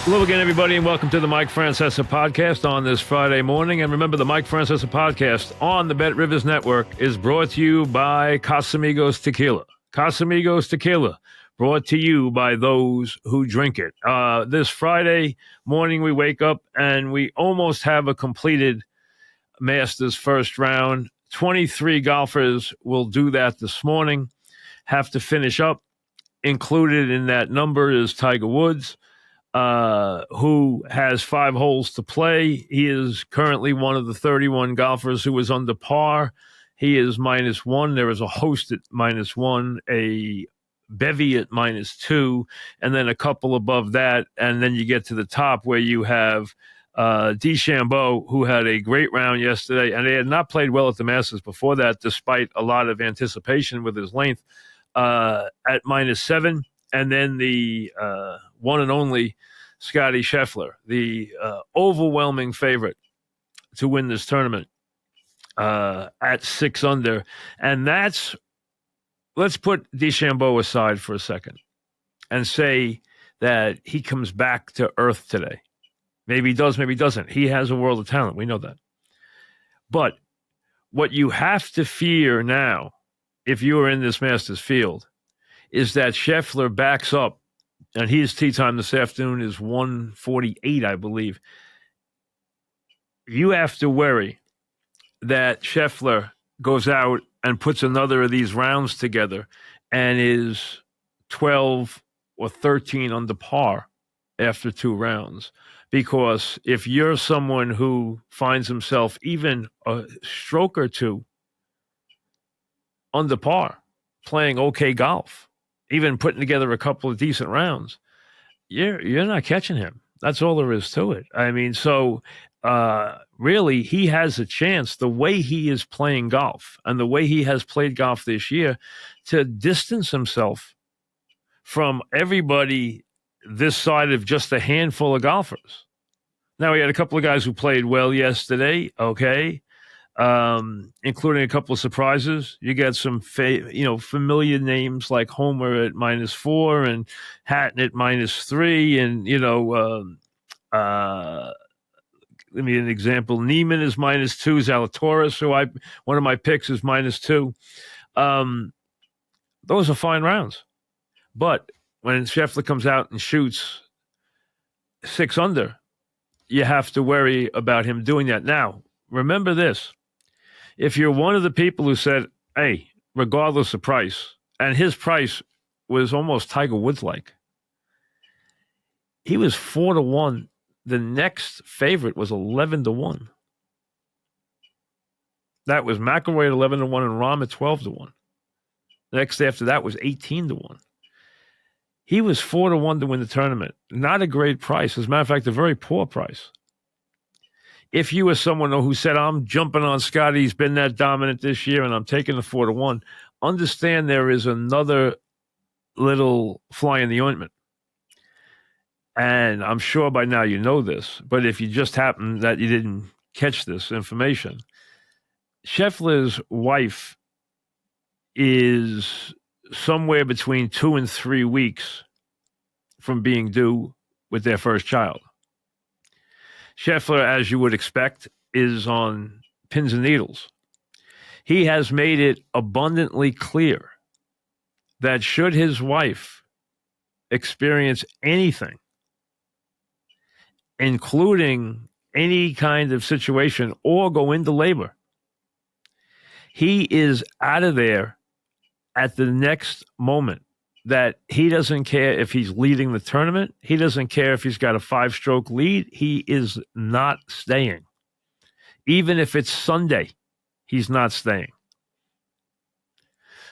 Hello again, everybody, and welcome to the Mike Francesa podcast on this Friday morning. And remember, the Mike Francesa podcast on the Bet Rivers Network is brought to you by Casamigos Tequila. Casamigos Tequila, brought to you by those who drink it. This Friday morning, we wake up and we almost have a completed Masters first round. 23 golfers will do that this morning, have to finish up. Included in that number is Tiger Woods, who has 5 holes to play. He is currently one of the 31 golfers who is under par. He is -1. There is a host at -1, a bevy at -2, and then a couple above that. And then you get to the top where you have DeChambeau, who had a great round yesterday, and they had not played well at the Masters before that, despite a lot of anticipation with his length, at -7. And then the one and only Scottie Scheffler, the overwhelming favorite to win this tournament, at 6 under. And let's put DeChambeau aside for a second and say that he comes back to earth today. Maybe he does, maybe he doesn't. He has a world of talent. We know that. But what you have to fear now, if you are in this Masters field, is that Scheffler backs up, and his tee time this afternoon is 1:48, I believe. You have to worry that Scheffler goes out and puts another of these rounds together and is 12 or 13 under par after 2 rounds. Because if you're someone who finds himself even a stroke or two under par, playing okay golf, even putting together a couple of decent rounds, you're not catching him. That's all there is to it. I mean, so really, he has a chance, the way he is playing golf and the way he has played golf this year, to distance himself from everybody this side of just a handful of golfers. Now, we had a couple of guys who played well yesterday, okay, including a couple of surprises. You got some familiar names like Homer at -4 and Hatton at -3, and let me give an example. Neiman is -2. Zalatoris, one of my picks, is -2. Those are fine rounds, but when Scheffler comes out and shoots 6 under, you have to worry about him doing that. Now, remember this. If you're one of the people who said, hey, regardless of price, and his price was almost Tiger Woods-like, he was 4-1. The next favorite was 11-1. That was McIlroy at 11-1 and Rahm at 12-1. The next after that was 18-1. He was 4-1 to win the tournament. Not a great price. As a matter of fact, a very poor price. If you were someone who said, I'm jumping on Scotty, he's been that dominant this year, and I'm taking the 4-1, understand there is another little fly in the ointment. And I'm sure by now you know this, but if you just happen that you didn't catch this information, Scheffler's wife is somewhere between 2 and 3 weeks from being due with their first child. Scheffler, as you would expect, is on pins and needles. He has made it abundantly clear that should his wife experience anything, including any kind of situation, or go into labor, he is out of there at the next moment. That he doesn't care if he's leading the tournament. He doesn't care if he's got a 5-stroke lead. He is not staying. Even if it's Sunday, he's not staying.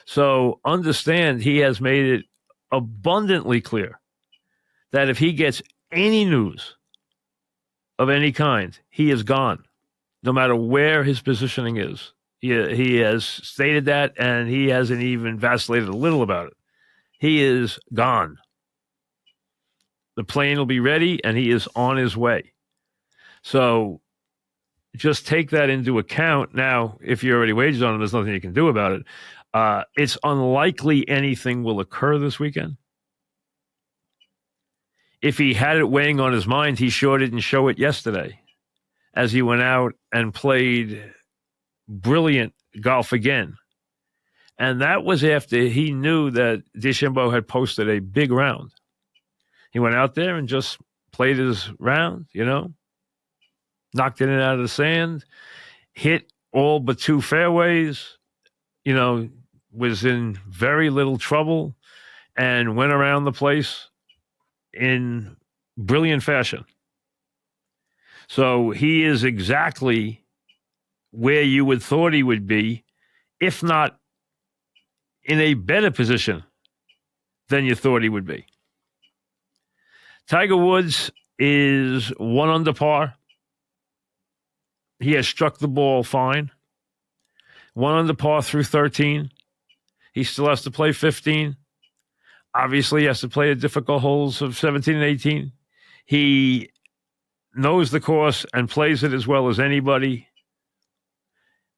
So understand, he has made it abundantly clear that if he gets any news of any kind, he is gone, no matter where his positioning is. He has stated that, and he hasn't even vacillated a little about it. He is gone. The plane will be ready, and he is on his way. So just take that into account. Now, if you already wagered on him, there's nothing you can do about it. It's unlikely anything will occur this weekend. if he had it weighing on his mind, he sure didn't show it yesterday as he went out and played brilliant golf again. And that was after he knew that DeChambeau had posted a big round. He went out there and just played his round, knocked it out of the sand, hit all but 2 fairways, was in very little trouble and went around the place in brilliant fashion. So he is exactly where you would thought he would be, if not in a better position than you thought he would be. Tiger Woods is 1 under par. He has struck the ball fine. 1 under par through 13. He still has to play 15. Obviously, he has to play the difficult holes of 17 and 18. He knows the course and plays it as well as anybody.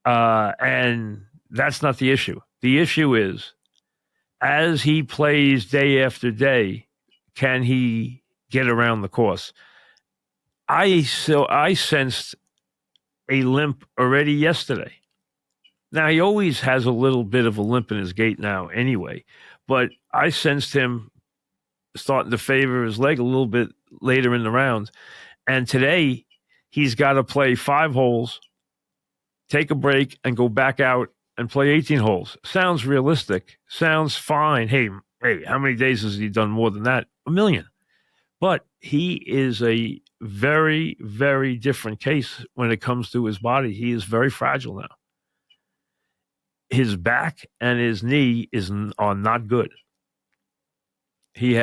And that's not the issue. The issue is, as he plays day after day, can he get around the course? I sensed a limp already yesterday. Now, he always has a little bit of a limp in his gait now anyway, but I sensed him starting to favor his leg a little bit later in the round. And today, he's got to play 5 holes, take a break, and go back out and play 18 holes. Sounds realistic. Sounds fine. Hey, how many days has he done more than that? 1 million. But he is a very, very different case when it comes to his body. He is very fragile now. His back and his knee are not good. He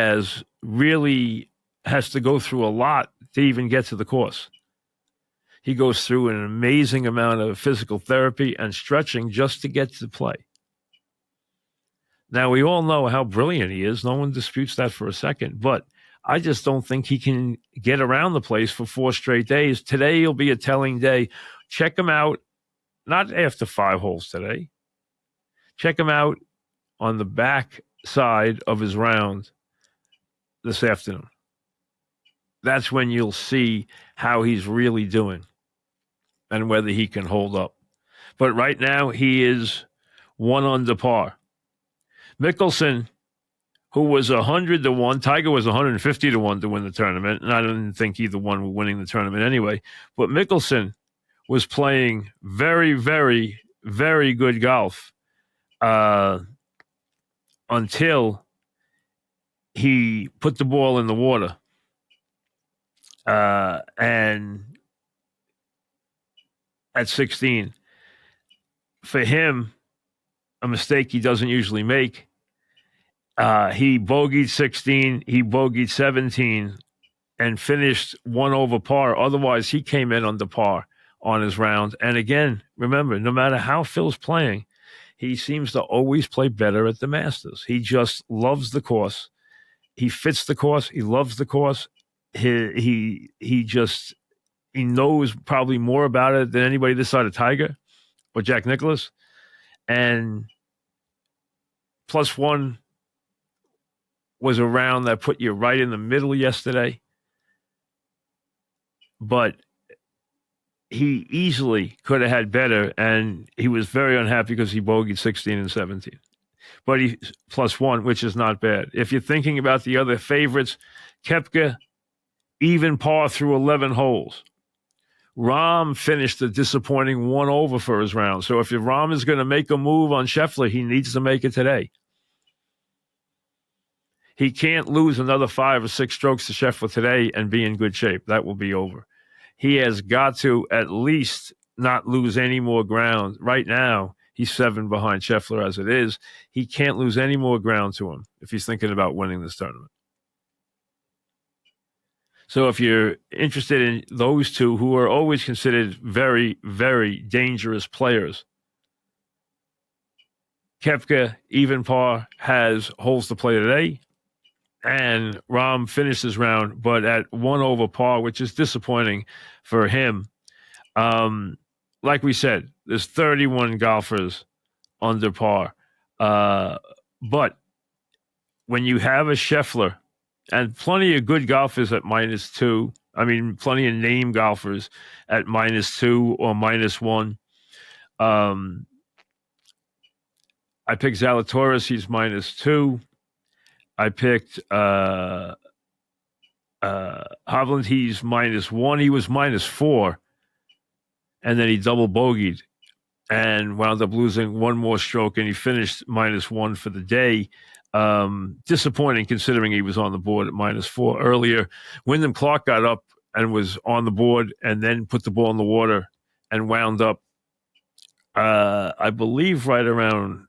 really has to go through a lot to even get to the course. He goes through an amazing amount of physical therapy and stretching just to get to play. Now, we all know how brilliant he is. No one disputes that for a second. But I just don't think he can get around the place for 4 straight days. Today will be a telling day. Check him out, not after 5 holes today. Check him out on the back side of his round this afternoon. That's when you'll see how he's really doing and whether he can hold up. But right now, he is 1 under par. Mickelson, who was 100 to 1, Tiger was 150 to 1 to win the tournament, and I didn't think either one were winning the tournament anyway. But Mickelson was playing very, very, very good golf until he put the ball in the water. And at 16, for him, a mistake he doesn't usually make. He bogeyed 16, he bogeyed 17, and finished 1 over par. Otherwise, he came in under par on his round. And again, remember, no matter how Phil's playing, he seems to always play better at the Masters. He just loves the course. He fits the course. He loves the course. He knows probably more about it than anybody this side of Tiger or Jack Nicklaus. And +1 was a round that put you right in the middle yesterday. But he easily could have had better, and he was very unhappy because he bogeyed 16 and 17. But he +1, which is not bad. If you're thinking about the other favorites, Koepka, even par through 11 holes. Rahm finished a disappointing 1 over for his round. So if Rahm is going to make a move on Scheffler, he needs to make it today. He can't lose another 5 or 6 strokes to Scheffler today and be in good shape. That will be over. He has got to at least not lose any more ground. Right now, he's 7 behind Scheffler as it is. He can't lose any more ground to him if he's thinking about winning this tournament. So if you're interested in those two who are always considered very, very dangerous players, Koepka, even par, has holes to play today. And Rahm finished his round, but at 1 over par, which is disappointing for him. Like we said, there's 31 golfers under par. But when you have a Scheffler and plenty of good golfers at -2. I mean, plenty of name golfers at -2 or -1. I picked Zalatoris. He's -2. I picked Hovland. He's -1. He was -4, and then he double bogeyed and wound up losing one more stroke, and he finished -1 for the day. Disappointing considering he was on the board at -4 earlier. Wyndham Clark got up and was on the board and then put the ball in the water and wound up, I believe, right around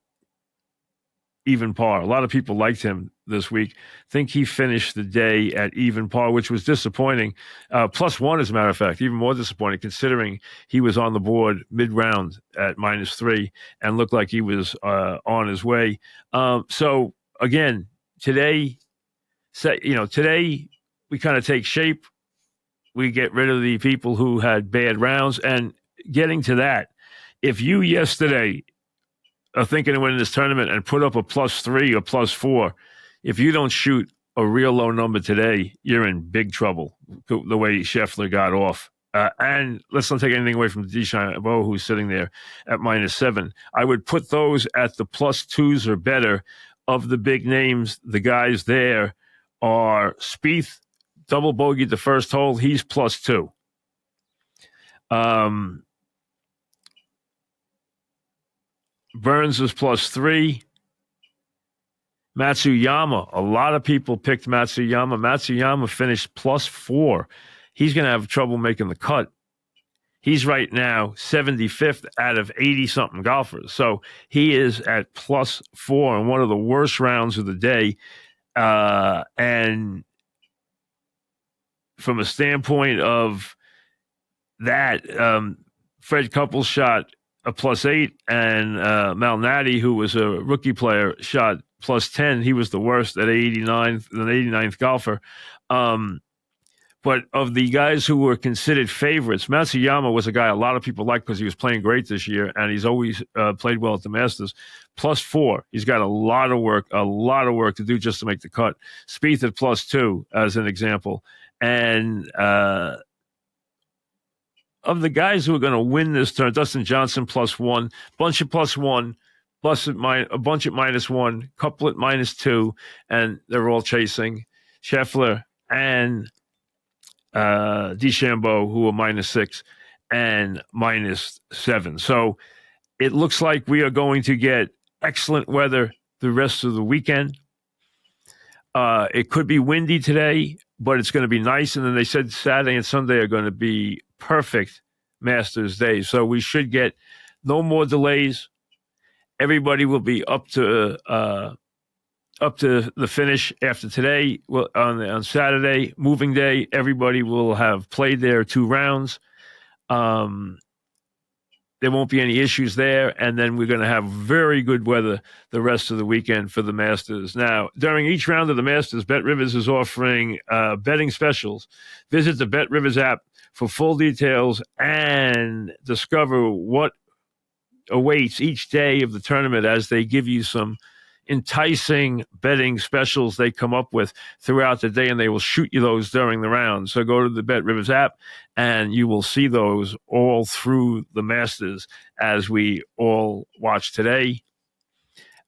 even par. A lot of people liked him this week. Think he finished the day at even par, which was disappointing. +1, as a matter of fact, even more disappointing considering he was on the board mid-round at -3 and looked like he was on his way. So again, today we kind of take shape. We get rid of the people who had bad rounds. And getting to that, if you yesterday are thinking of winning this tournament and put up a +3 or +4, if you don't shoot a real low number today, you're in big trouble the way Scheffler got off. And let's not take anything away from DeChambeau, who's sitting there at -7. I would put those at the +2s or better. Of the big names, the guys there are Spieth, double bogeyed the first hole. He's +2. Burns is +3. Matsuyama, a lot of people picked Matsuyama. Matsuyama finished +4. He's going to have trouble making the cut. He's right now 75th out of 80-something golfers. So he is at +4 in one of the worst rounds of the day. And from a standpoint of that, Fred Couples shot a +8, and Malnati, who was a rookie player, shot +10. He was the worst at 89th golfer. But of the guys who were considered favorites, Matsuyama was a guy a lot of people liked because he was playing great this year, and he's always played well at the Masters. +4. He's got a lot of work to do just to make the cut. Spieth at +2, as an example. And of the guys who are going to win this turn, Dustin Johnson +1, bunch at +1, a bunch at -1, couple at -2, and they're all chasing Scheffler and DeChambeau, who are -6 and -7. So it looks like we are going to get excellent weather the rest of the weekend. It could be windy today, but it's going to be nice. And then they said Saturday and Sunday are going to be perfect Masters days. So we should get no more delays. Everybody will be up to the finish after today. Well, on Saturday, moving day, everybody will have played their 2 rounds. There won't be any issues there. And then we're going to have very good weather the rest of the weekend for the Masters. Now, during each round of the Masters, BetRivers is offering betting specials. Visit the BetRivers app for full details and discover what awaits each day of the tournament as they give you some enticing betting specials they come up with throughout the day, and they will shoot you those during the round. So go to the BetRivers app, and you will see those all through the Masters as we all watch today.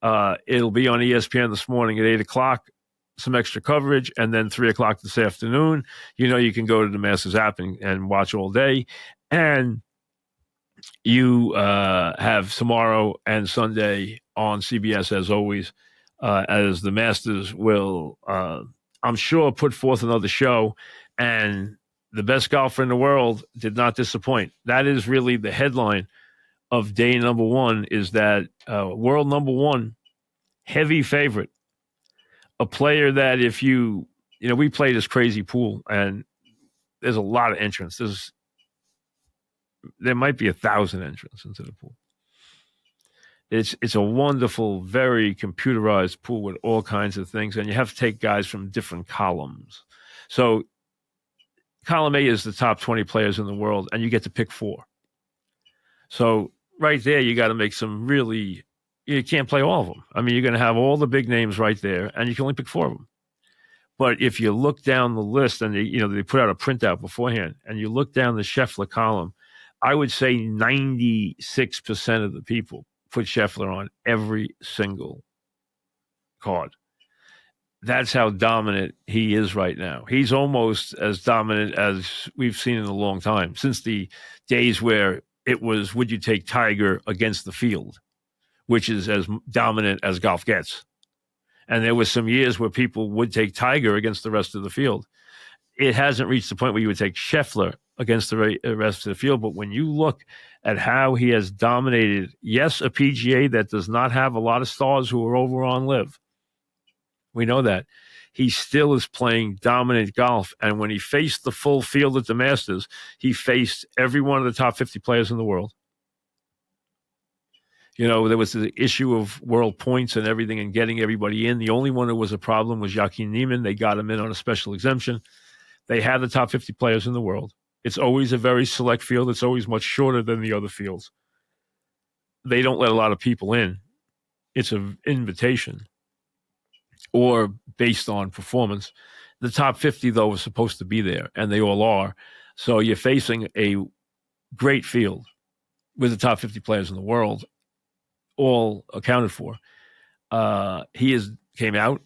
It'll be on ESPN this morning at 8 o'clock, some extra coverage, and then 3 o'clock this afternoon. You can go to the Masters app and watch all day. And you have tomorrow and Sunday on CBS, as always, as the Masters will, I'm sure, put forth another show. And the best golfer in the world did not disappoint. That is really the headline of day number 1, is that world number 1, heavy favorite, a player that if we play this crazy pool, and there's a lot of entrants. There might be 1,000 entrants into the pool. It's a wonderful, very computerized pool with all kinds of things, and you have to take guys from different columns. So column A is the top 20 players in the world, and you get to pick 4. So right there, you got to make some really – you can't play all of them. I mean, you're going to have all the big names right there, and you can only pick 4 of them. But if you look down the list, and they put out a printout beforehand, and you look down the Scheffler column, I would say 96% of the people put Scheffler on every single card. That's how dominant he is right now. He's almost as dominant as we've seen in a long time, since the days where it was, would you take Tiger against the field, which is as dominant as golf gets. And there was some years where people would take Tiger against the rest of the field. It hasn't reached the point where you would take Scheffler against the rest of the field. But when you look at how he has dominated, yes, a PGA that does not have a lot of stars who are over on LIV. We know that. He still is playing dominant golf. And when he faced the full field at the Masters, he faced every one of the top 50 players in the world. There was the issue of world points and everything and getting everybody in. The only one that was a problem was Joaquin Niemann. They got him in on a special exemption. They had the top 50 players in the world. It's always a very select field. It's always much shorter than the other fields. They don't let a lot of people in. It's an invitation or based on performance. The top 50, though, is supposed to be there, and they all are. So you're facing a great field with the top 50 players in the world, all accounted for. He came out,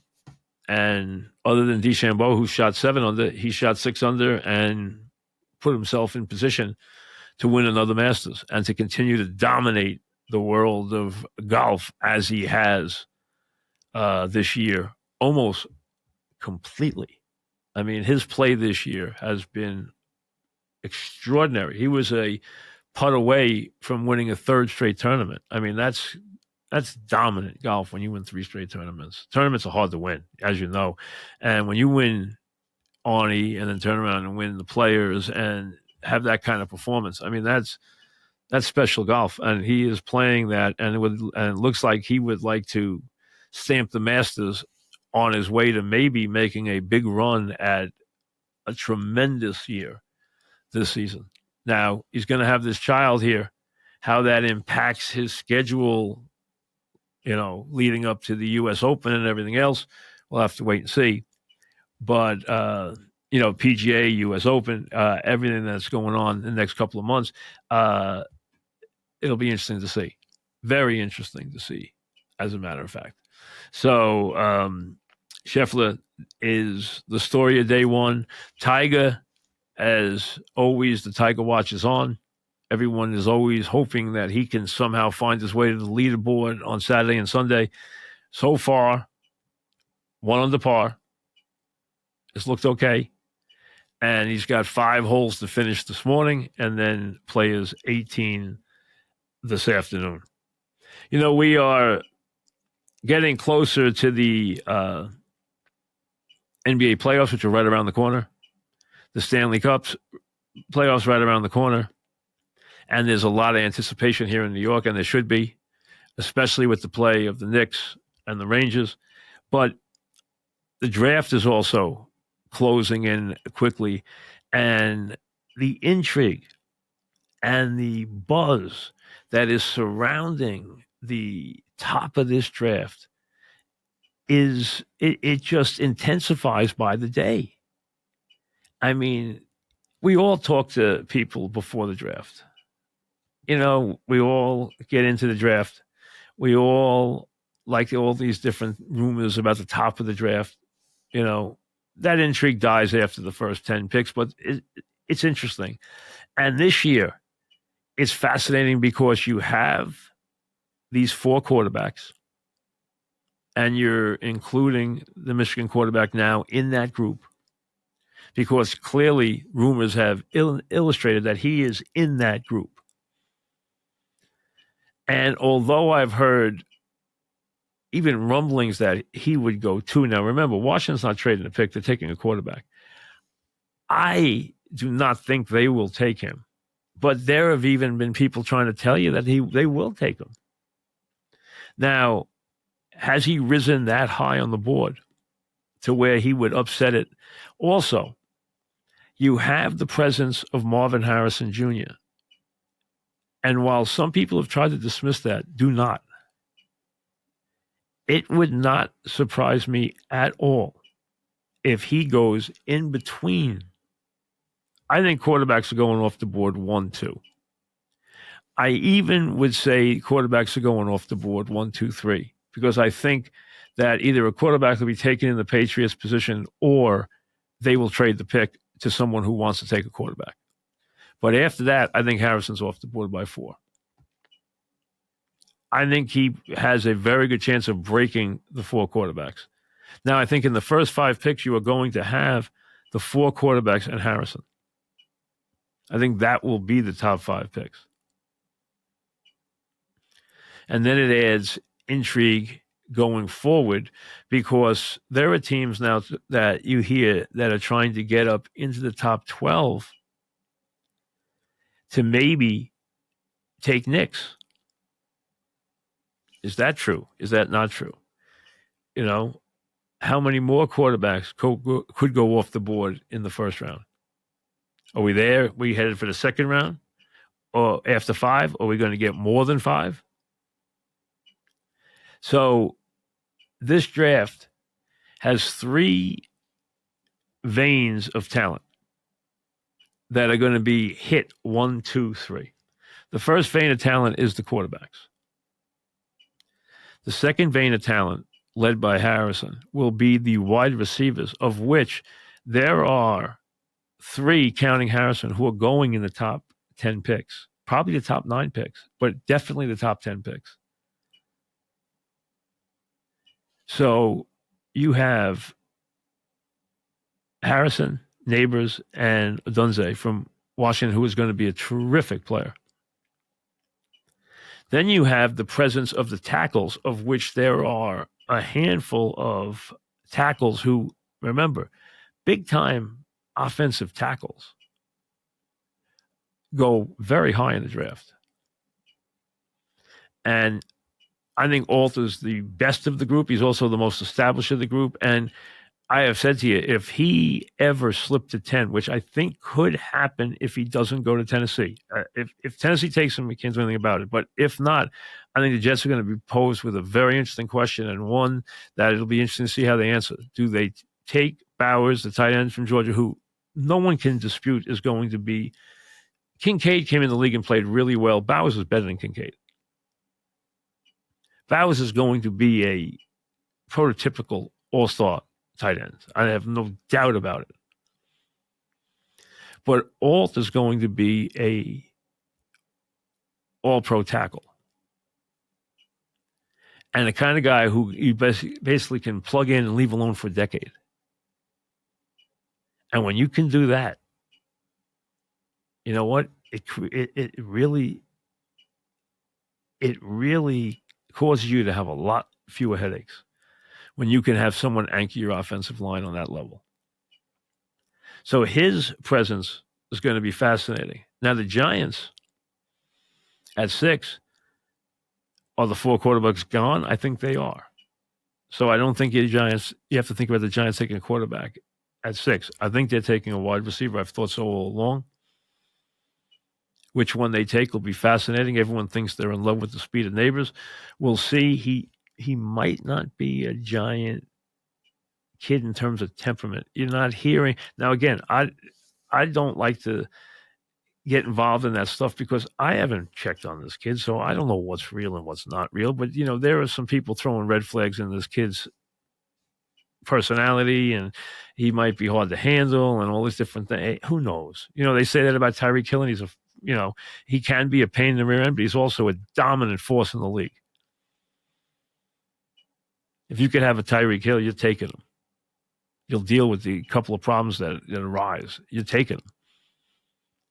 and other than DeChambeau, who shot 7 under, he shot 6 under and put himself in position to win another Masters and to continue to dominate the world of golf as he has this year, almost completely. I mean, his play this year has been extraordinary. He was a putt away from winning a 3rd straight tournament. I mean, that's dominant golf when you win 3 straight tournaments. Tournaments are hard to win, as you know. And when you win Arnie and then turn around and win the Players and have that kind of performance, I mean, that's special golf. And he is playing that, and it looks like he would like to stamp the Masters on his way to maybe making a big run at a tremendous year this season. Now, he's going to have this child here. How that impacts his schedule, leading up to the U.S. Open and everything else, we'll have to wait and see. But, PGA, U.S. Open, everything that's going on in the next couple of months, it'll be interesting to see. Very interesting to see, as a matter of fact. So, Scheffler is the story of day one. Tiger, as always, the Tiger Watch is on. Everyone is always hoping that he can somehow find his way to the leaderboard on Saturday and Sunday. So far, 1 under par. It's looked okay. And he's got 5 holes to finish this morning and then Players 18 this afternoon. We are getting closer to the NBA playoffs, which are right around the corner. The Stanley Cups playoffs right around the corner. And there's a lot of anticipation here in New York, and there should be, especially with the play of the Knicks and the Rangers. But the draft is also closing in quickly, and the intrigue and the buzz that is surrounding the top of this draft it just intensifies by the day. I mean, we all talk to people before the draft. We all get into the draft. We all like all these different rumors about the top of the draft. That intrigue dies after the first 10 picks, but it's interesting. And this year, it's fascinating because you have these 4 quarterbacks, and you're including the Michigan quarterback now in that group because clearly rumors have illustrated that he is in that group. And although I've heard even rumblings that he would go 2, now remember, Washington's not trading a pick, they're taking a quarterback. I do not think they will take him. But there have even been people trying to tell you that they will take him. Now, has he risen that high on the board to where he would upset it? Also, you have the presence of Marvin Harrison Jr. And while some people have tried to dismiss that, do not. It would not surprise me at all if he goes in between, I think quarterbacks are going off the board 1, 2. I even would say quarterbacks are going off the board 1, 2, 3, because I think that either a quarterback will be taken in the Patriots position or they will trade the pick to someone who wants to take a quarterback. But after that, I think Harrison's off the board by 4. I think he has a very good chance of breaking the 4 quarterbacks. Now, I think in the first 5 picks, you are going to have the 4 quarterbacks and Harrison. I think that will be the top 5 picks. And then it adds intrigue going forward, because there are teams now that you hear that are trying to get up into the top 12 to maybe take Knicks. Is that true? Is that not true? You know, how many more quarterbacks could go off the board in the first round? Are we there? We headed for the second round? Or after 5? Are we going to get more than 5? So this draft has 3 veins of talent that are going to be hit 1, 2, 3. The first vein of talent is the quarterbacks. The second vein of talent, led by Harrison, will be the wide receivers, of which there are 3, counting Harrison, who are going in the top 10 picks, probably the top 9 picks, but definitely the top 10 picks. So you have Harrison, Neighbors, and Odunze from Washington, who is going to be a terrific player. Then you have the presence of the tackles, of which there are a handful of tackles who, remember, big-time offensive tackles go very high in the draft. And I think Alt is the best of the group. He's also the most established of the group. And I have said to you, if he ever slipped to 10, which I think could happen if he doesn't go to Tennessee, if Tennessee takes him, we can't do anything about it. But if not, I think the Jets are going to be posed with a very interesting question, and one that it'll be interesting to see how they answer. Do they take Bowers, the tight end from Georgia, who no one can dispute is going to be – Kincaid came in the league and played really well. Bowers was better than Kincaid. Bowers is going to be a prototypical all-star tight end. I have no doubt about it. But Alt is going to be a all-pro tackle. And the kind of guy who you basically can plug in and leave alone for a decade. And when you can do that, you know what? It really causes you to have a lot fewer headaches when you can have someone anchor your offensive line on that level. So his presence is going to be fascinating. Now, the Giants at 6, are the 4 quarterbacks gone? I think they are. So I don't think you have to think about the Giants taking a quarterback at 6. I think they're taking a wide receiver. I've thought so all along. Which one they take will be fascinating. Everyone thinks they're in love with the speed of Neighbors. We'll see. He might not be a giant kid in terms of temperament. You're not hearing. Now, again, I don't like to get involved in that stuff because I haven't checked on this kid, so I don't know what's real and what's not real. But, you know, there are some people throwing red flags in this kid's personality, and he might be hard to handle and all this different thing. Hey, who knows? You know, they say that about Tyreek Hill, and he can be a pain in the rear end, but he's also a dominant force in the league. If you could have a Tyreek Hill, you're taking him. You'll deal with the couple of problems that arise. You're taking him.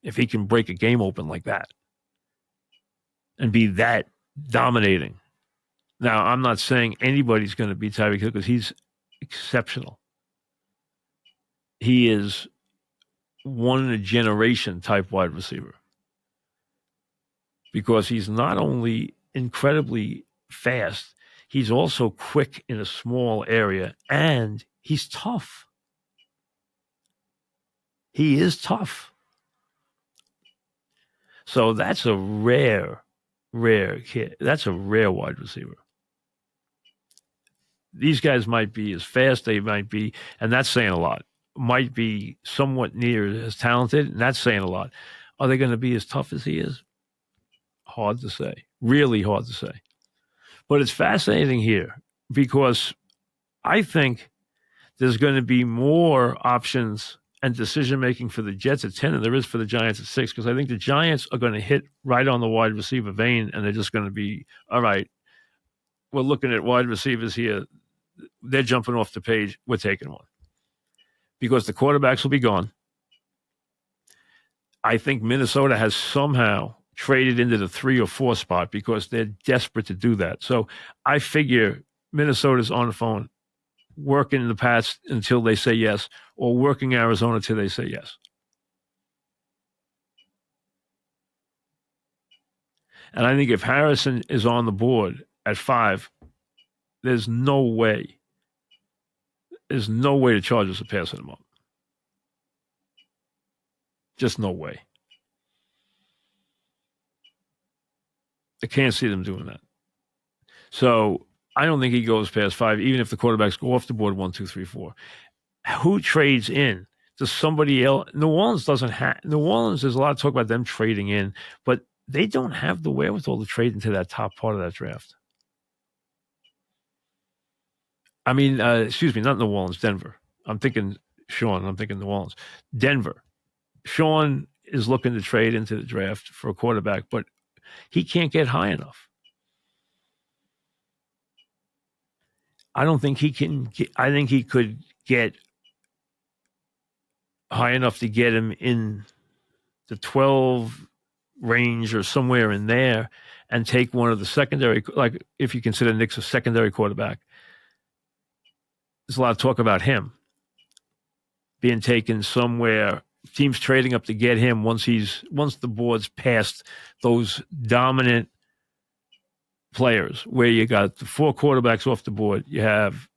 If he can break a game open like that and be that dominating. Now, I'm not saying anybody's going to beat Tyreek Hill because he's exceptional. He is one in a generation type wide receiver because he's not only incredibly fast, he's also quick in a small area, and he's tough. He is tough. So that's a rare kid. That's a rare wide receiver. these guys might be as fast, they might be, and that's saying a lot, might be somewhat near as talented, and that's saying a lot. Are they going to be as tough as he is? Hard to say. Really hard to say. But it's fascinating here because I think there's going to be more options and decision making for the Jets at 10 than there is for the Giants at 6, because I think the Giants are going to hit right on the wide receiver vein, and they're just going to be, all right, we're looking at wide receivers here. They're jumping off the page. We're taking one. Because the quarterbacks will be gone. I think Minnesota has somehow traded into the 3 or 4 spot because they're desperate to do that. So I figure Minnesota's on the phone working the Pats until they say yes, or working Arizona till they say yes. And I think if Harrison is on the board at 5, there's no way the Chargers are passing him up. Just no way. I can't see them doing that. So I don't think he goes past 5, even if the quarterbacks go off the board 1, 2, 3, 4. Who trades in? Does somebody else? New Orleans doesn't have. New Orleans, there's a lot of talk about them trading in, but they don't have the wherewithal to trade into that top part of that draft. I mean, excuse me, not New Orleans, Denver. I'm thinking Sean. I'm thinking New Orleans. Denver. Sean is looking to trade into the draft for a quarterback, but he can't get high enough. I don't think he can. I think he could get high enough to get him in the 12 range or somewhere in there and take one of the secondary, like if you consider Nick's a secondary quarterback. There's a lot of talk about him being taken somewhere, teams trading up to get him once the board's past those dominant players where you got the 4 quarterbacks off the board, you have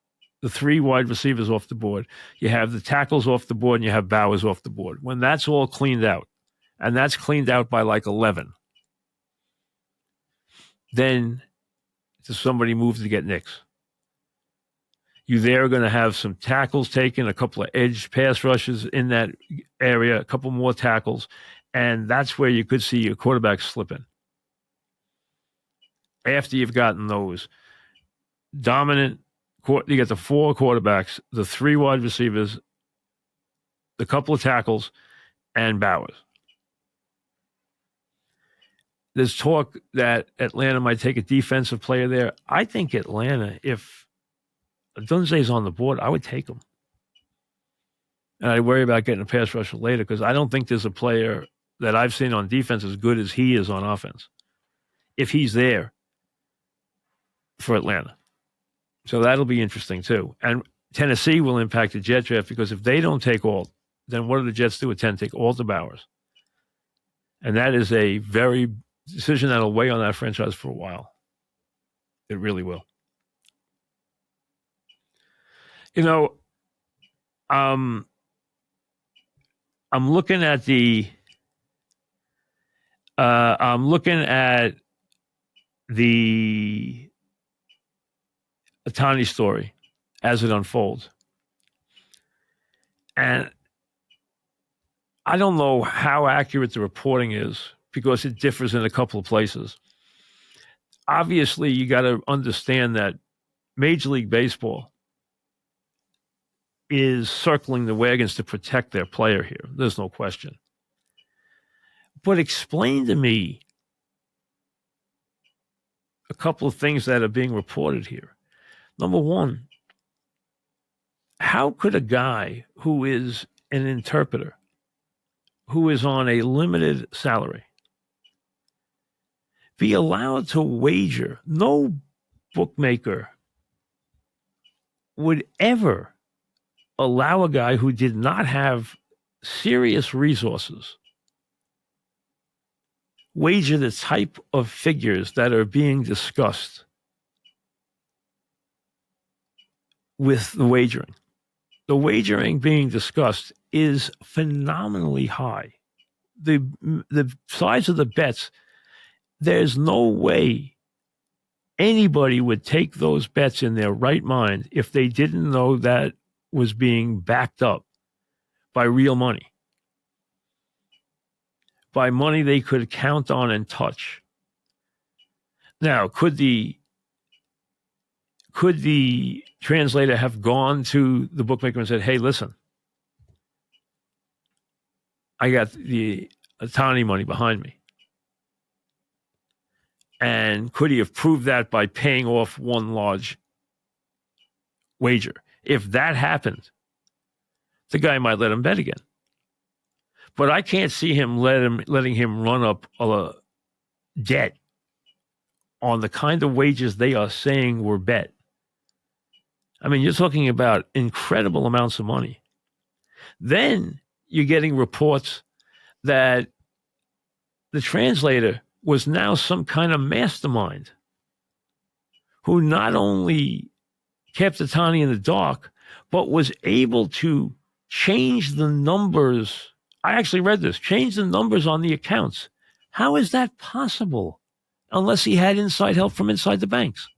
the 3 wide receivers off the board, you have the tackles off the board, and you have Bowers off the board. When that's all cleaned out, and that's cleaned out by like 11, then does somebody move to get Nicks? You there are going to have some tackles taken, a couple of edge pass rushes in that area, a couple more tackles, and that's where you could see your quarterback slipping. After you've gotten those dominant, you get the 4 quarterbacks, the 3 wide receivers, the couple of tackles, and Bowers. There's talk that Atlanta might take a defensive player there. I think Atlanta, if Dunze's on the board, I would take him. And I worry about getting a pass rusher later because I don't think there's a player that I've seen on defense as good as he is on offense, if he's there for Atlanta. So that'll be interesting too. And Tennessee will impact the Jet draft because if they don't take Alt, then what do the Jets do at 10? Take Alt to Bowers. And that is a very decision that'll weigh on that franchise for a while. It really will. You know, I'm looking at the Ohtani story as it unfolds. And I don't know how accurate the reporting is because it differs in a couple of places. Obviously, you got to understand that Major League Baseball is circling the wagons to protect their player here. There's no question. But explain to me a couple of things that are being reported here. Number one, how could a guy who is an interpreter, who is on a limited salary, be allowed to wager? No bookmaker would ever allow a guy who did not have serious resources wager the type of figures that are being discussed with the wagering. The wagering being discussed is phenomenally high. The size of the bets, there's no way anybody would take those bets in their right mind if they didn't know that was being backed up by real money, by money they could count on and touch. Now, could the translator have gone to the bookmaker and said, hey, listen, I got the Ohtani money behind me? And could he have proved that by paying off one large wager? If that happened, the guy might let him bet again. But I can't see him letting him run up a debt on the kind of wages they are saying were bet. I mean, you're talking about incredible amounts of money. Then you're getting reports that the translator was now some kind of mastermind who not only kept Ohtani in the dark, but was able to change the numbers. I actually read this, change the numbers on the accounts. How is that possible? Unless he had inside help from inside the banks.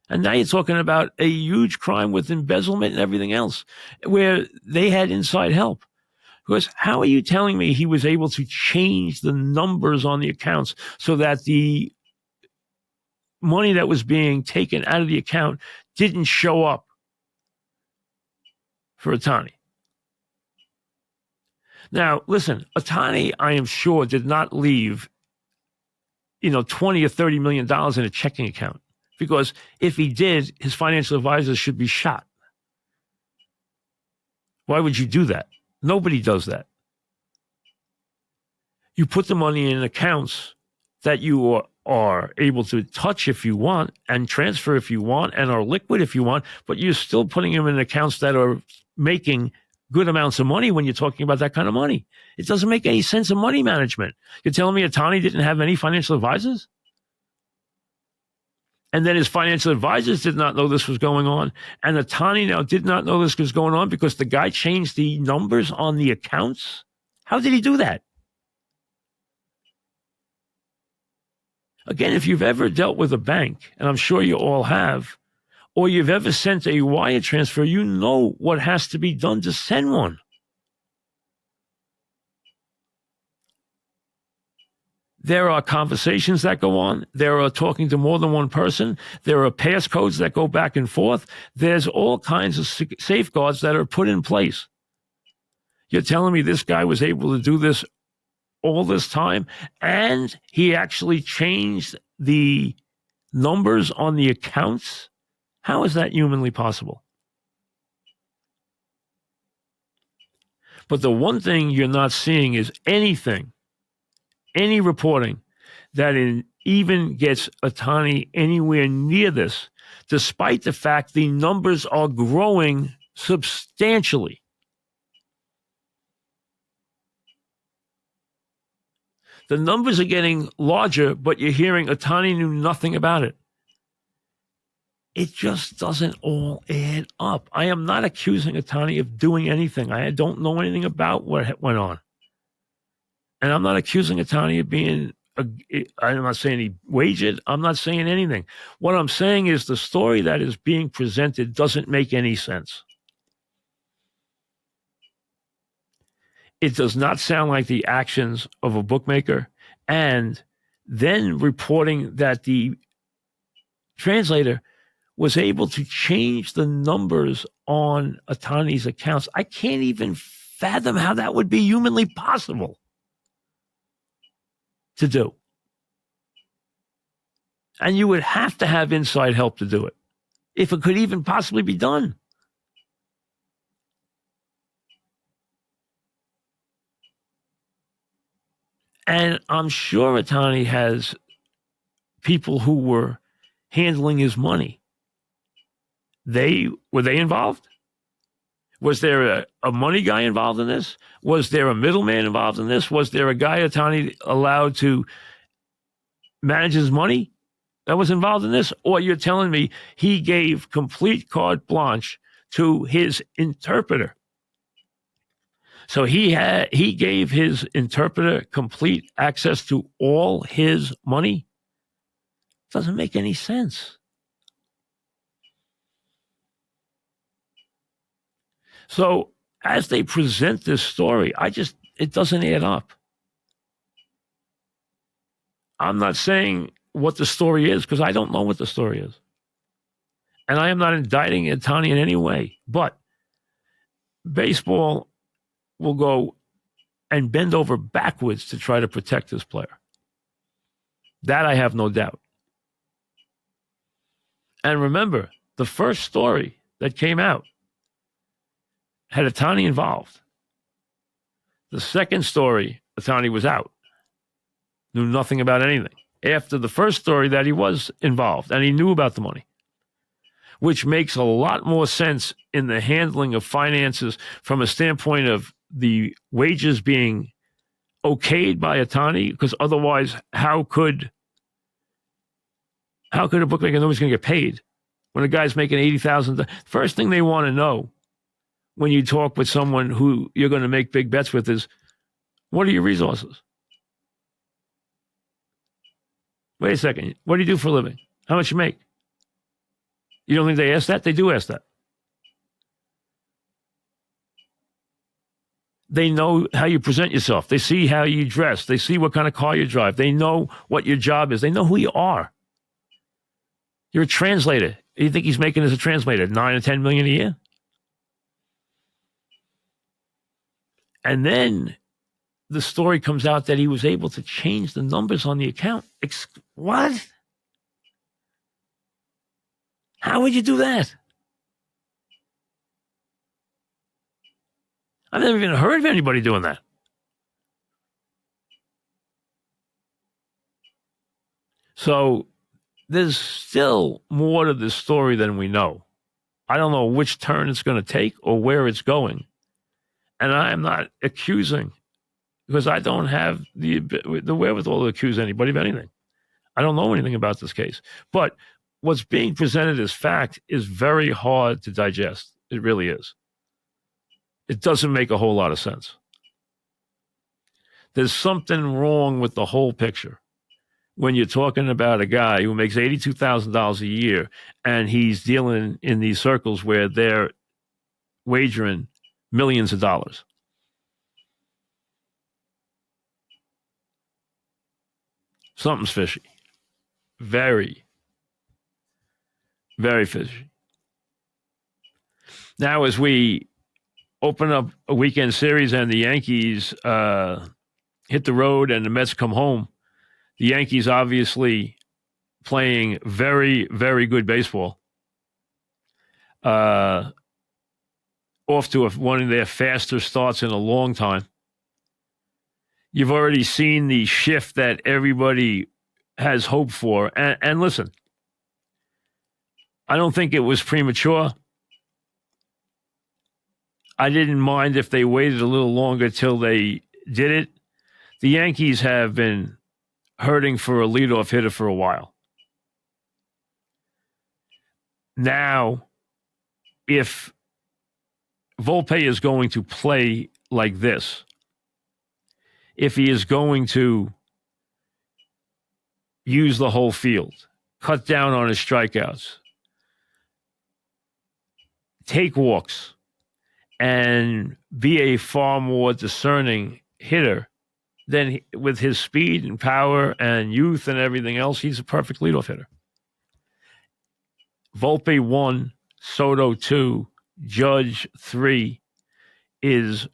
And now you're talking about a huge crime with embezzlement and everything else, where they had inside help. Because how are you telling me he was able to change the numbers on the accounts so that the money that was being taken out of the account didn't show up for Ohtani? Now, listen, Ohtani, I am sure, did not leave, $20 or $30 million in a checking account. Because if he did, his financial advisors should be shot. Why would you do that? Nobody does that. You put the money in accounts that you are able to touch if you want and transfer if you want and are liquid if you want, but you're still putting them in accounts that are making good amounts of money when you're talking about that kind of money. It doesn't make any sense of money management. You're telling me Ohtani didn't have any financial advisors? And then his financial advisors did not know this was going on. And Ohtani now did not know this was going on because the guy changed the numbers on the accounts. How did he do that? Again, if you've ever dealt with a bank, and I'm sure you all have, or you've ever sent a wire transfer, you know what has to be done to send one. There are conversations that go on. There are talking to more than one person. There are passcodes that go back and forth. There's all kinds of safeguards that are put in place. You're telling me this guy was able to do this all this time, and he actually changed the numbers on the accounts? How is that humanly possible? But the one thing you're not seeing is any reporting that even gets Ohtani anywhere near this, despite the fact the numbers are growing substantially. The numbers are getting larger, but you're hearing Ohtani knew nothing about it. It just doesn't all add up. I am not accusing Ohtani of doing anything. I don't know anything about what went on. And I'm not accusing Ohtani of being, I'm not saying he wagered. I'm not saying anything. What I'm saying is the story that is being presented doesn't make any sense. It does not sound like the actions of a bookmaker. And then reporting that the translator was able to change the numbers on Ohtani's accounts. I can't even fathom how that would be humanly possible to do. And you would have to have inside help to do it, if it could even possibly be done. And I'm sure Ohtani has people who were handling his money. Were they involved? Was there a money guy involved in this? Was there a middleman involved in this? Was there a guy Ohtani allowed to manage his money that was involved in this? Or you're telling me he gave complete carte blanche to his interpreter? So he gave his interpreter complete access to all his money Doesn't make any sense. So as they present this story, it doesn't add up. I'm not saying what the story is because I don't know what the story is. And I am not indicting Ohtani in any way. But baseball will go and bend over backwards to try to protect this player. That I have no doubt. And remember, the first story that came out had Ohtani involved. The second story, Ohtani was out. Knew nothing about anything. After the first story that he was involved and he knew about the money, which makes a lot more sense in the handling of finances from a standpoint of the wages being okayed by Ohtani, because otherwise, how could a bookmaker know he's going to get paid when a guy's making $80,000? First thing they want to know when you talk with someone who you're going to make big bets with is, what are your resources? Wait a second. What do you do for a living? How much you make? You don't think they ask that? They do ask that. They know how you present yourself. They see how you dress. They see what kind of car you drive. They know what your job is. They know who you are. You're a translator. You think he's making as a translator $9 or $10 million a year? And then the story comes out that he was able to change the numbers on the account. What? How would you do that? I've never even heard of anybody doing that. So there's still more to this story than we know. I don't know which turn it's going to take or where it's going. And I am not accusing, because I don't have the wherewithal to accuse anybody of anything. I don't know anything about this case. But what's being presented as fact is very hard to digest. It really is. It doesn't make a whole lot of sense. There's something wrong with the whole picture when you're talking about a guy who makes $82,000 a year and he's dealing in these circles where they're wagering millions of dollars. Something's fishy. Very, very fishy. Now, as we open up a weekend series and the Yankees hit the road and the Mets come home, the Yankees obviously playing very, very good baseball. Off to one of their faster starts in a long time. You've already seen the shift that everybody has hoped for. And listen, I don't think it was premature. I didn't mind if they waited a little longer till they did it. The Yankees have been hurting for a leadoff hitter for a while. Now, if Volpe is going to play like this, if he is going to use the whole field, cut down on his strikeouts, take walks, and be a far more discerning hitter, then with his speed and power and youth and everything else, he's a perfect leadoff hitter. Volpe 1, Soto 2, Judge 3 is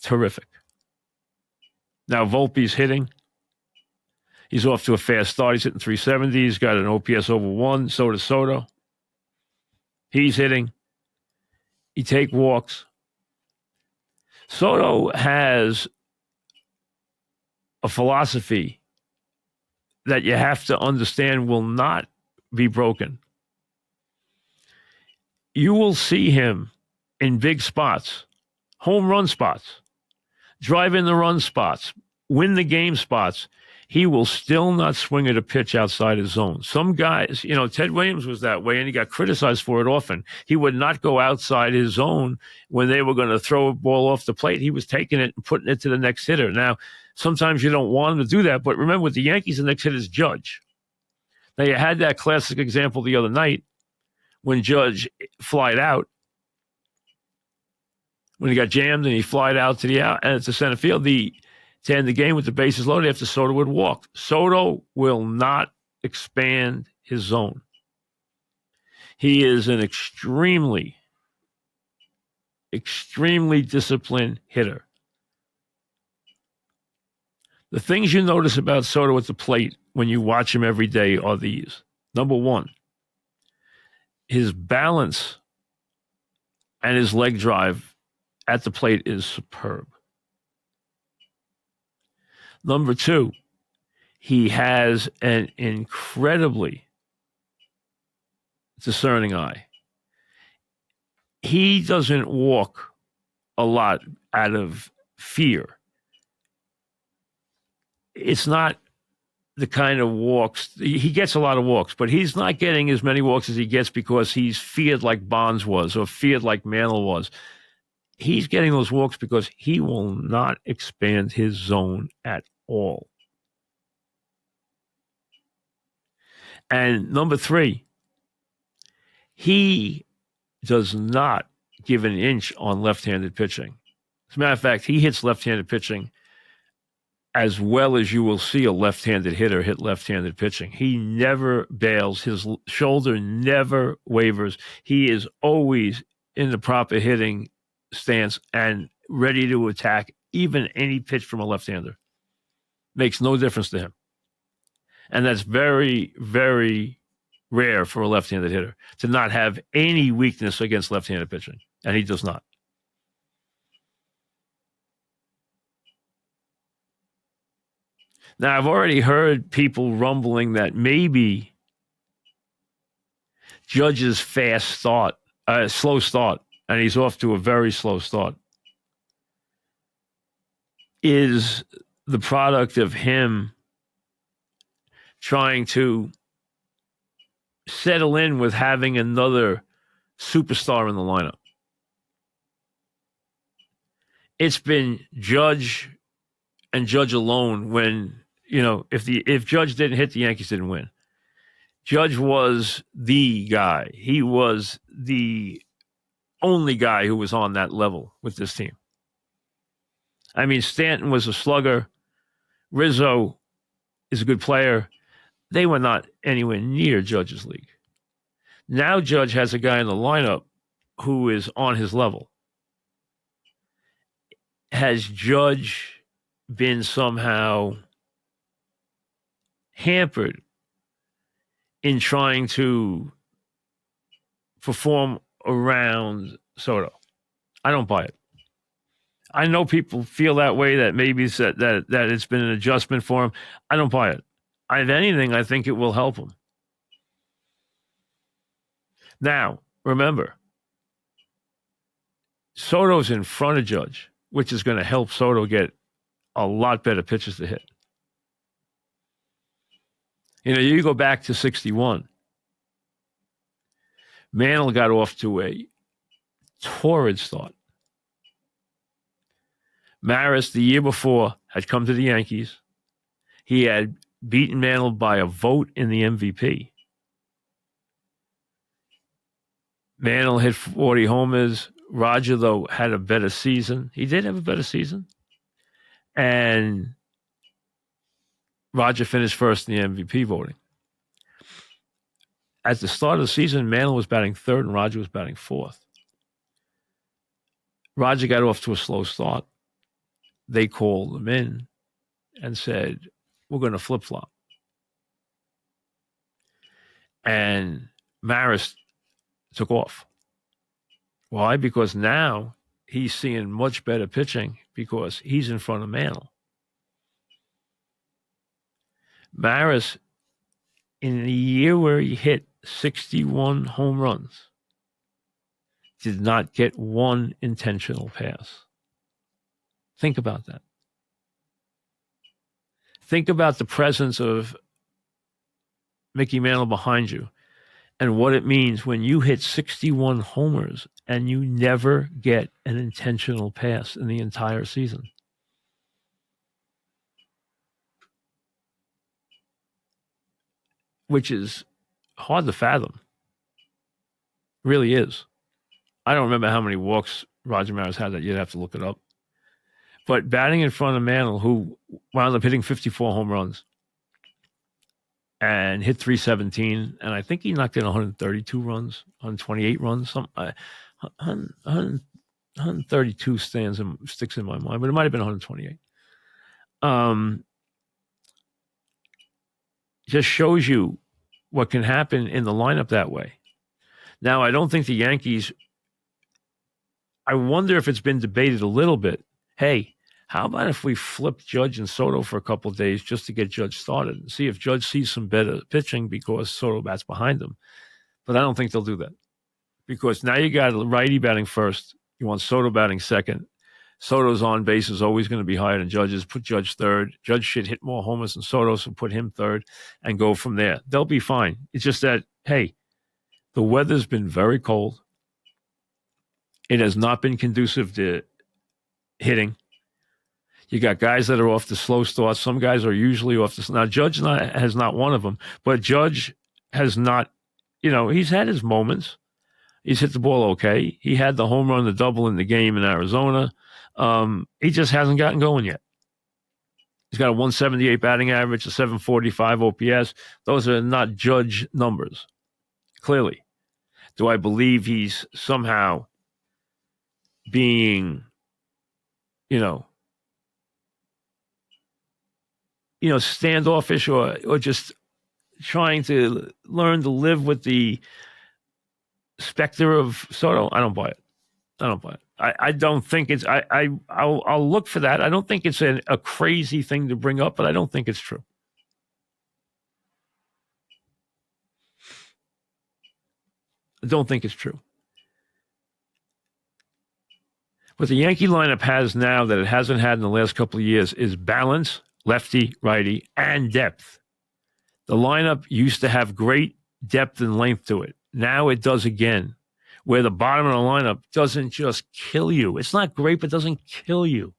terrific. Now, Volpe's hitting. He's off to a fast start. He's hitting 370. He's got an OPS over 1. So does Soto. He's hitting. He take walks. Soto has a philosophy that you have to understand will not be broken. You will see him in big spots, home run spots, drive in the run spots, win the game spots. He will still not swing at a pitch outside his zone. Some guys, Ted Williams was that way, and he got criticized for it often. He would not go outside his zone when they were going to throw a ball off the plate. He was taking it and putting it to the next hitter. Now, sometimes you don't want him to do that, but remember with the Yankees, the next hitter is Judge. Now, you had that classic example the other night when Judge flied out, when he got jammed and he flied out to the out and to center field, to end the game with the bases loaded after Soto would walk. Soto will not expand his zone. He is an extremely, extremely disciplined hitter. The things you notice about Soto at the plate when you watch him every day are these. Number one, his balance and his leg drive at the plate is superb. Number two, he has an incredibly discerning eye. He doesn't walk a lot out of fear. It's not the kind of walks. He gets a lot of walks, but he's not getting as many walks as he gets because he's feared like Bonds was or feared like Mantle was. He's getting those walks because he will not expand his zone at all. And number three, he does not give an inch on left-handed pitching. As a matter of fact, he hits left-handed pitching as well as you will see a left-handed hitter hit left-handed pitching. He never bails. His shoulder never wavers. He is always in the proper hitting stance and ready to attack even any pitch from a left-hander. Makes no difference to him. And that's very, very rare for a left-handed hitter to not have any weakness against left-handed pitching. And he does not. Now, I've already heard people rumbling that maybe Judge's slow start, and he's off to a very slow start, is the product of him trying to settle in with having another superstar in the lineup. It's been Judge and Judge alone when, if Judge didn't hit, the Yankees didn't win. Judge was the guy. He was the only guy who was on that level with this team. I mean, Stanton was a slugger. Rizzo is a good player. They were not anywhere near Judge's league. Now Judge has a guy in the lineup who is on his level. Has Judge been somehow hampered in trying to perform around Soto? I don't buy it. I know people feel that way, that maybe it's that it's been an adjustment for him. I don't buy it. If anything, I think it will help him. Now, remember, Soto's in front of Judge, which is going to help Soto get a lot better pitches to hit. You go back to 61. Mantle got off to a torrid start. Maris, the year before, had come to the Yankees. He had beaten Mantle by a vote in the MVP. Mantle hit 40 homers. Roger, though, had a better season. He did have a better season. And Roger finished first in the MVP voting. At the start of the season, Mantle was batting third and Roger was batting fourth. Roger got off to a slow start. They called him in and said, we're going to flip-flop. And Maris took off. Why? Because now he's seeing much better pitching because he's in front of Mantle. Maris, in the year where he hit 61 home runs, did not get one intentional pass. Think about that. Think about the presence of Mickey Mantle behind you and what it means when you hit 61 homers and you never get an intentional pass in the entire season. which is hard to fathom. Really is. I don't remember how many walks Roger Maris had that. You'd have to look it up. But batting in front of Mantle, who wound up hitting 54 home runs and hit 317, and I think he knocked in 132 runs, 128 runs, 132 sticks in my mind, but it might have been 128. Just shows you what can happen in the lineup that way. Now, I don't think the Yankees, I wonder if it's been debated a little bit. Hey, how about if we flip Judge and Soto for a couple of days just to get Judge started and see if Judge sees some better pitching because Soto bats behind him? But I don't think they'll do that because now you got a righty batting first. You want Soto batting second. Soto's on base is always going to be higher than Judge's. Put Judge third. Judge should hit more homers than Soto, so put him third and go from there. They'll be fine. It's just that, hey, the weather's been very cold. It has not been conducive to hitting. You got guys that are off the slow start. Some guys are usually off the. Now, Judge has not one of them, but Judge has not, he's had his moments. He's hit the ball okay. He had the home run, the double in the game in Arizona. He just hasn't gotten going yet. He's got a 178 batting average, a 745 OPS. Those are not Judge numbers, clearly. Do I believe he's somehow being, standoffish or just trying to learn to live with the specter of Soto? I don't buy it. I don't think it's. I'll look for that. I don't think it's a crazy thing to bring up, but I don't think it's true. I don't think it's true. What the Yankee lineup has now that it hasn't had in the last couple of years is balance, lefty, righty, and depth. The lineup used to have great depth and length to it. Now it does again, where the bottom of the lineup doesn't just kill you. It's not great, but doesn't kill you.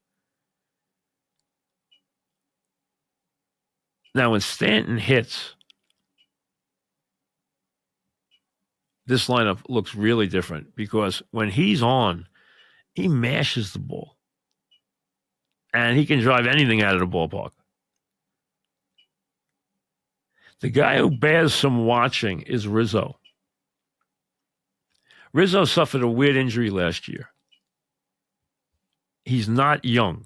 Now, when Stanton hits, this lineup looks really different because when he's on, he mashes the ball. And he can drive anything out of the ballpark. The guy who bears some watching is Rizzo. Rizzo suffered a weird injury last year. He's not young.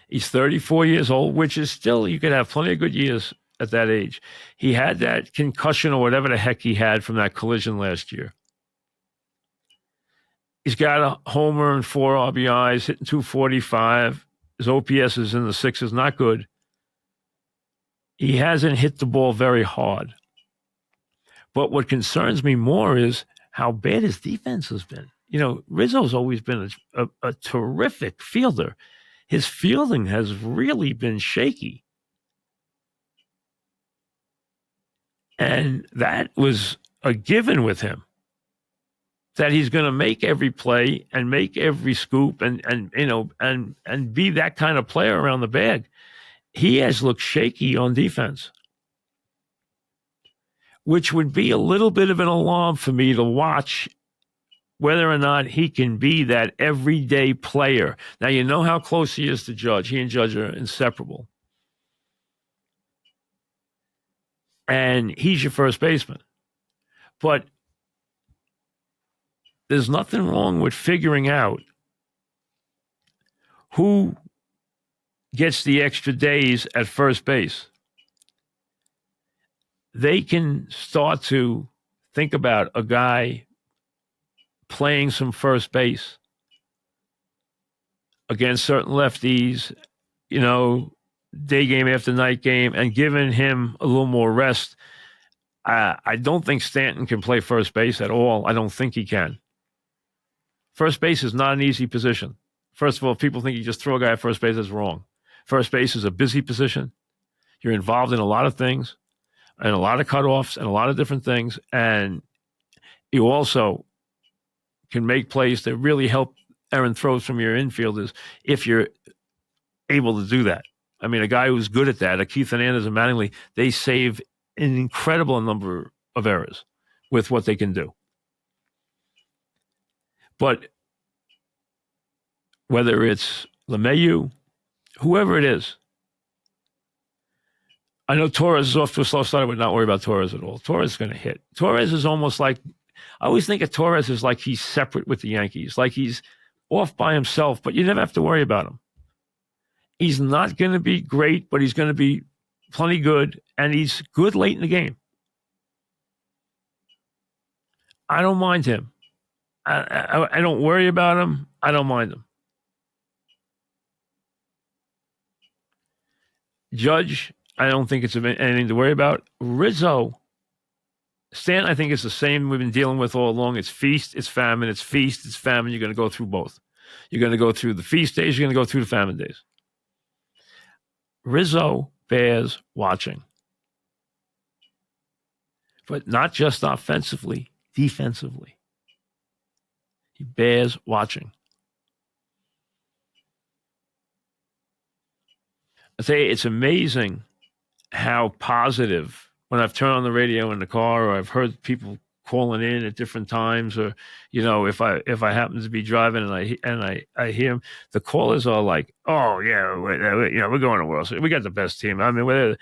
He's 34 years old, which is still, you could have plenty of good years at that age. He had that concussion or whatever the heck he had from that collision last year. He's got a homer and 4 RBIs, hitting 245. His OPS is in the 6s, not good. He hasn't hit the ball very hard. But what concerns me more is how bad his defense has been. Rizzo's always been a terrific fielder. His fielding has really been shaky. And that was a given with him, that he's going to make every play and make every scoop and be that kind of player around the bag. He has looked shaky on defense, which would be a little bit of an alarm for me to watch whether or not he can be that everyday player. Now, you know how close he is to Judge. He and Judge are inseparable. And he's your first baseman. But there's nothing wrong with figuring out who gets the extra days at first base. They can start to think about a guy playing some first base against certain lefties, day game after night game, and giving him a little more rest. I don't think Stanton can play first base at all. I don't think he can. First base is not an easy position. First of all, if people think you just throw a guy at first base, that's wrong. First base is a busy position. You're involved in a lot of things and a lot of cutoffs and a lot of different things. And you also can make plays that really help errant throws from your infielders if you're able to do that. I mean, a guy who's good at that, a Keith Hernandez and Mattingly, they save an incredible number of errors with what they can do. But whether it's LeMahieu, whoever it is, I know Torres is off to a slow start. I would not worry about Torres at all. Torres is going to hit. Torres is almost like, I always think of Torres as like he's separate with the Yankees, like he's off by himself, but you never have to worry about him. He's not going to be great, but he's going to be plenty good, and he's good late in the game. I don't mind him. I don't worry about him. I don't mind him. Judge, I don't think it's anything to worry about. Rizzo, Stan, I think it's the same we've been dealing with all along. It's feast, it's famine. It's feast, it's famine. You're going to go through both. You're going to go through the feast days. You're going to go through the famine days. Rizzo bears watching. But not just offensively, defensively. He bears watching. I say it's amazing how positive, when I've turned on the radio in the car or I've heard people calling in at different times, or if I happen to be driving and I hear them, the callers are like, "Oh yeah, we're going to World Series. We got the best team." I mean,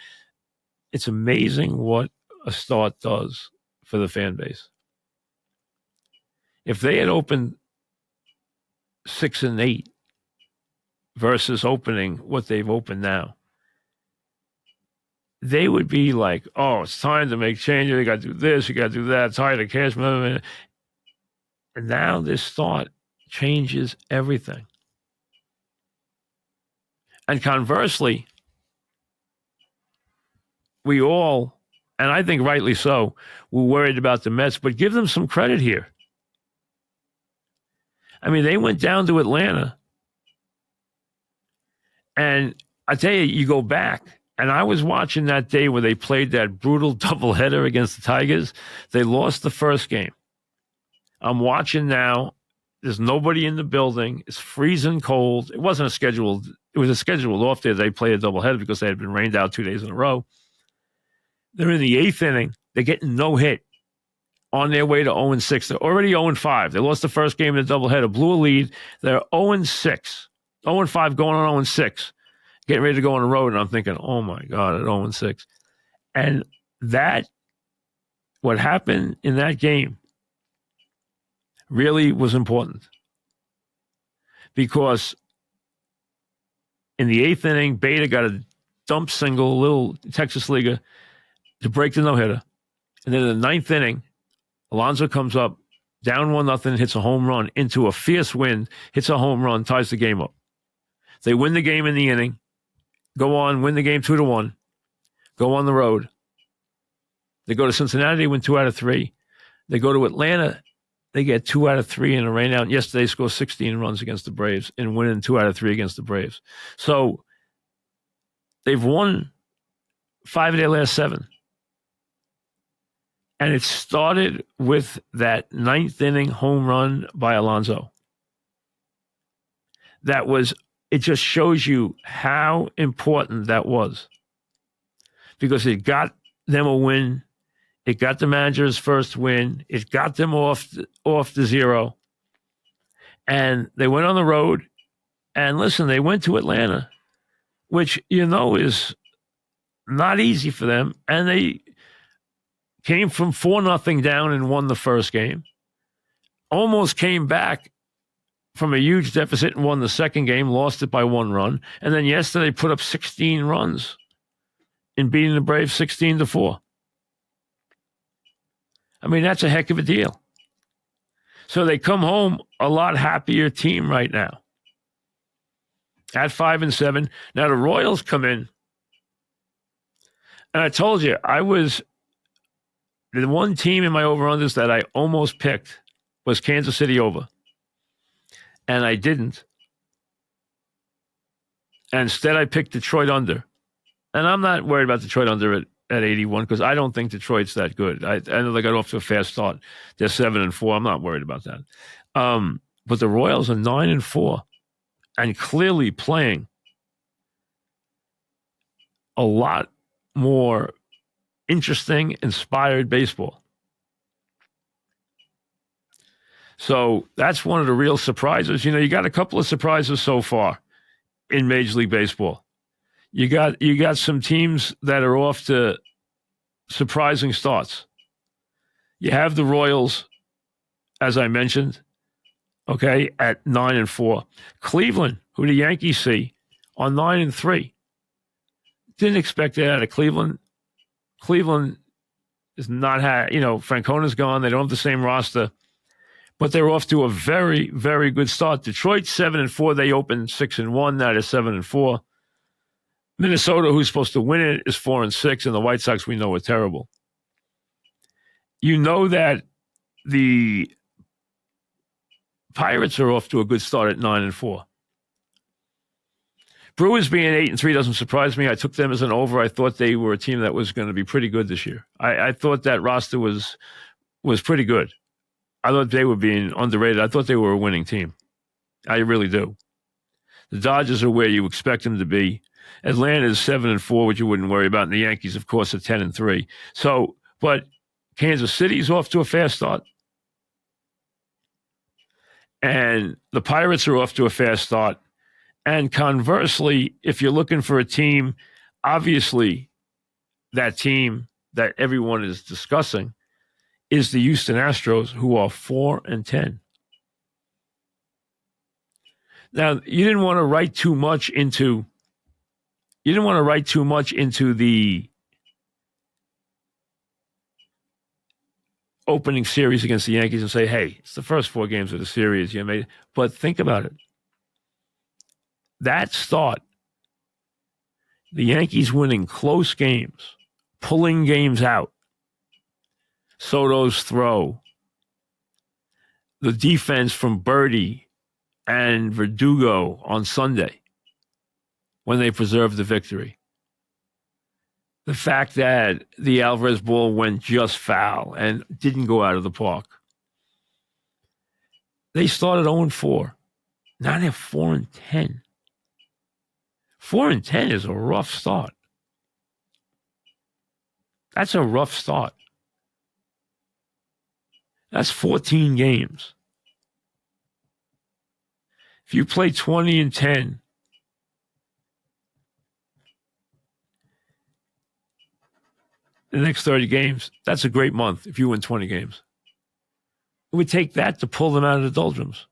it's amazing what a start does for the fan base. If they had opened 6-8 versus opening what they've opened now, they would be like, "Oh, it's time to make changes. You got to do this. You got to do that. It's hard to cash." And now this start changes everything. And conversely, we all, and I think rightly so, were worried about the Mets, but give them some credit here. I mean, they went down to Atlanta, and I tell you, you go back, and I was watching that day where they played that brutal doubleheader against the Tigers. They lost the first game. I'm watching now. There's nobody in the building. It's freezing cold. It was a scheduled off day. They played a doubleheader because they had been rained out 2 days in a row. They're in the 8th inning. They're getting no hit on their way to 0-6. They're already 0-5. They lost the first game in the doubleheader, blew a lead. They're 0-6. 0-5 going on 0-6. Getting ready to go on the road, and I'm thinking, oh my God, at 0-6. And what happened in that game really was important. Because in the 8th inning, Beta got a dump single, a little Texas Leaguer, to break the no-hitter. And then in the 9th inning, Alonso comes up, down 1-0, hits a home run into a fierce wind, hits a home run, ties the game up. They win the game in the inning, go on, win the game 2-1, go on the road. They go to Cincinnati, they win 2 out of 3. They go to Atlanta, they get 2 out of 3 in a rain out. Yesterday, they scored 16 runs against the Braves and winning 2 out of 3 against the Braves. So they've won 5 of their last 7. And it started with that 9th inning home run by Alonso. It just shows you how important that was. Because it got them a win. It got the manager's first win. It got them off the 0. And they went on the road. And listen, they went to Atlanta, which, is not easy for them. And they came from 4-0 down and won the first game. Almost came back from a huge deficit and won the second game, lost it by 1 run. And then yesterday put up 16 runs in beating the Braves 16-4. I mean, that's a heck of a deal. So they come home a lot happier team right now at 5-7. Now the Royals come in. And I told you, I was the one team in my over-unders that I almost picked was Kansas City over. And I didn't. And instead, I picked Detroit under. And I'm not worried about Detroit under at 81 because I don't think Detroit's that good. I know they got off to a fast start. They're 7-4. I'm not worried about that. But the Royals are 9-4 and clearly playing a lot more interesting, inspired baseball. So that's one of the real surprises. You got a couple of surprises so far in Major League Baseball. You got some teams that are off to surprising starts. You have the Royals, as I mentioned, okay, at 9-4. Cleveland, who the Yankees see, on 9-3. Didn't expect that out of Cleveland. Cleveland is not Francona's gone. They don't have the same roster, but they're off to a very, very good start. Detroit 7-4. They opened 6-1. Now they're 7-4. Minnesota, who's supposed to win it, is 4-6, and the White Sox we know are terrible. You know that the Pirates are off to a good start at 9-4. Brewers being 8-3 doesn't surprise me. I took them as an over. I thought they were a team that was going to be pretty good this year. I thought that roster was pretty good. I thought they were being underrated. I thought they were a winning team. I really do. The Dodgers are where you expect them to be. Atlanta is 7-4, which you wouldn't worry about. And the Yankees, of course, are 10-3. So, but Kansas City's off to a fast start. And the Pirates are off to a fast start. And conversely, if you're looking for a team, obviously that team that everyone is discussing is the Houston Astros, who are 4-10. Now, you didn't want to write too much into the opening series against the Yankees and say, hey, it's the first 4 games of the series. But think about it. That start, the Yankees winning close games, pulling games out, Soto's throw, the defense from Birdie and Verdugo on Sunday when they preserved the victory. The fact that the Alvarez ball went just foul and didn't go out of the park. They started 0-4. Now they're 4-10. 4-10 is a rough start. That's a rough start. That's 14 games. If you play 20-10, the next 30 games, that's a great month if you win 20 games. It would take that to pull them out of the doldrums.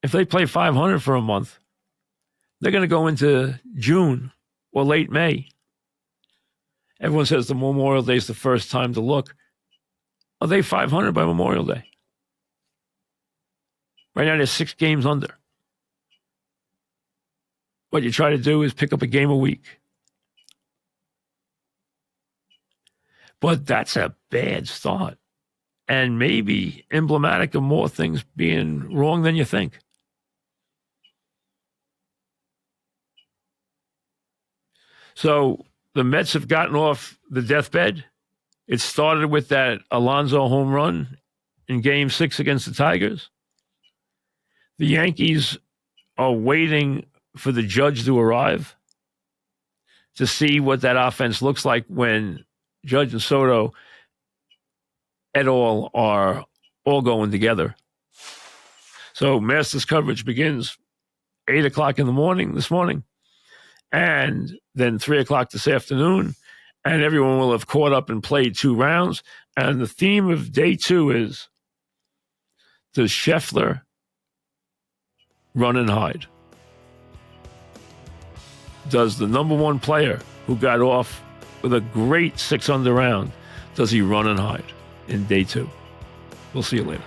If they play 500 for a month, they're going to go into June or late May. Everyone says the Memorial Day is the first time to look. Are they 500 by Memorial Day? Right now, they're 6 games under. What you try to do is pick up a game a week. But that's a bad start. And maybe emblematic of more things being wrong than you think. So the Mets have gotten off the deathbed. It started with that Alonso home run in Game 6 against the Tigers. The Yankees are waiting for the Judge to arrive to see what that offense looks like when Judge and Soto et al. Are all going together. So Masters coverage begins 8 o'clock in the morning this morning, and then 3 o'clock this afternoon, and everyone will have caught up and played 2 rounds. And the theme of day 2 is, does Scheffler run and hide? Does the number 1 player who got off with a great 6 under round, does he run and hide in day 2? We'll see you later.